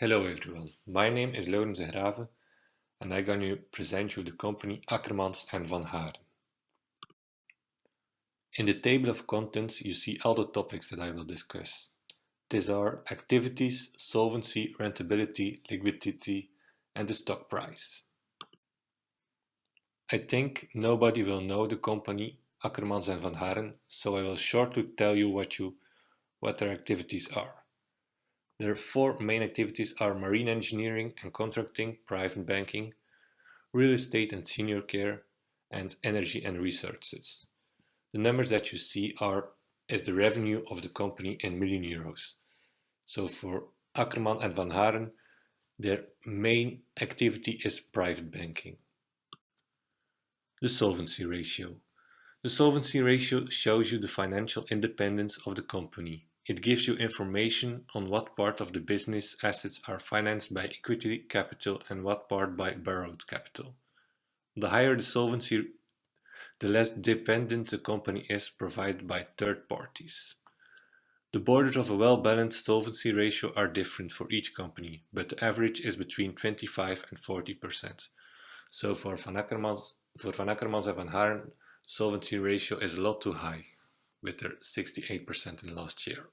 Hello everyone, my name is Laurens de Grave and I'm going to present you the company Ackermans and Van Haaren. In the table of contents you see all the topics that I will discuss. These are activities, solvency, rentability, liquidity and the stock price. I think nobody will know the company Ackermans and Van Haaren, so I will shortly tell you what their activities are. Their four main activities are marine engineering and contracting, private banking, real estate and senior care, and energy and resources. The numbers that you see is the revenue of the company in million euros. So for Ackerman and Van Haaren, their main activity is private banking. The solvency ratio. The solvency ratio shows you the financial independence of the company. It gives you information on what part of the business assets are financed by equity capital and what part by borrowed capital. The higher the solvency, the less dependent the company is provided by third parties. The borders of a well-balanced solvency ratio are different for each company, but the average is between 25 and 40%. So for Van Ackermans and Van Haaren, solvency ratio is a lot too high, with their 68% in last year.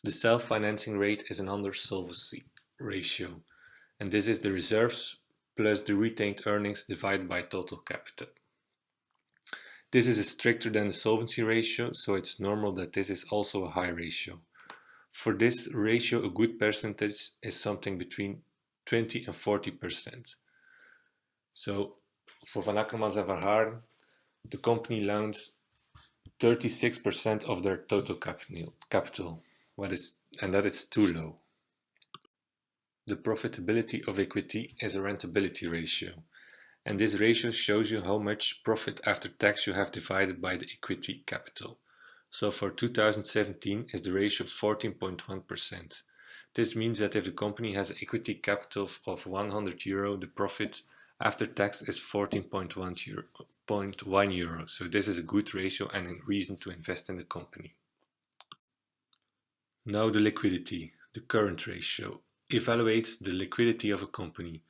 The self-financing rate is another solvency ratio, and this is the reserves plus the retained earnings divided by total capital. This is stricter than the solvency ratio, so it's normal that this is also a high ratio. For this ratio, a good percentage is something between 20 and 40%. So for Van Ackermans and Van Haaren, the company loans 36% of their total capital, and that is too low. The profitability of equity is a rentability ratio, and this ratio shows you how much profit after tax you have divided by the equity capital. So for 2017 is the ratio 14.1%. This means that if the company has an equity capital of 100 euro, the profit after tax is 14.1 euro. So this is a good ratio and a reason to invest in the company. Now the liquidity, the current ratio, evaluates the liquidity of a company.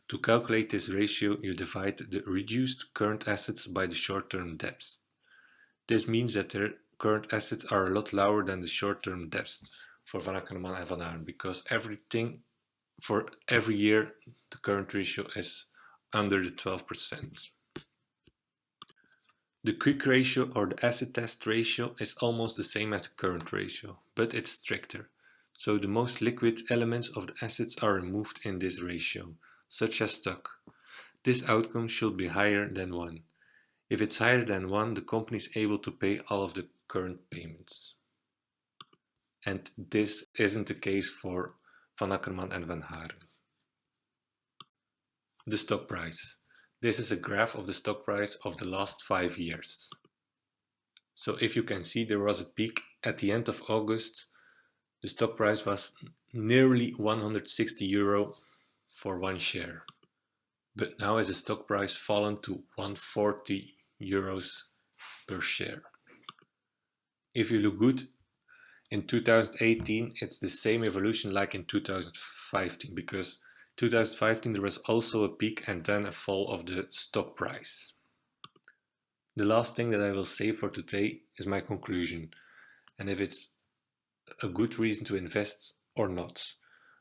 To calculate this ratio, you divide the reduced current assets by the short-term debts. This means that their current assets are a lot lower than the short-term debts for Van Ackerman and Van Haaren, because for every year the current ratio is under the 12%. The quick ratio or the acid test ratio is almost the same as the current ratio, but it's stricter. So the most liquid elements of the assets are removed in this ratio, such as stock. This outcome should be higher than 1. If it's higher than 1, the company is able to pay all of the current payments. And this isn't the case for Van Ackerman and Van Haaren. The stock price. This is a graph of the stock price of the last 5 years. So if you can see, there was a peak at the end of August. The stock price was nearly 160 euro for one share. But now has the stock price fallen to 140 euros per share. If you look good, in 2018 it's the same evolution like in 2015, because 2015 there was also a peak and then a fall of the stock price. The last thing that I will say for today is my conclusion, and if it's a good reason to invest or not.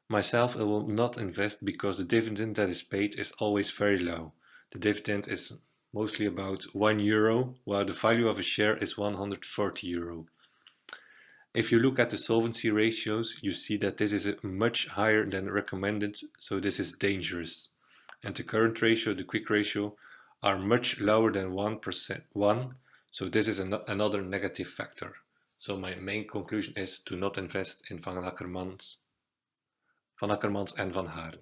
Myself, I will not invest because the dividend that is paid is always very low. The dividend is mostly about 1 euro, while the value of a share is 140 euro. If you look at the solvency ratios, you see that this is much higher than recommended, so this is dangerous. And the current ratio, the quick ratio, are much lower than 1%, so this is another negative factor. So my main conclusion is to not invest in Van Ackermans and Van Haaren.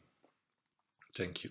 Thank you.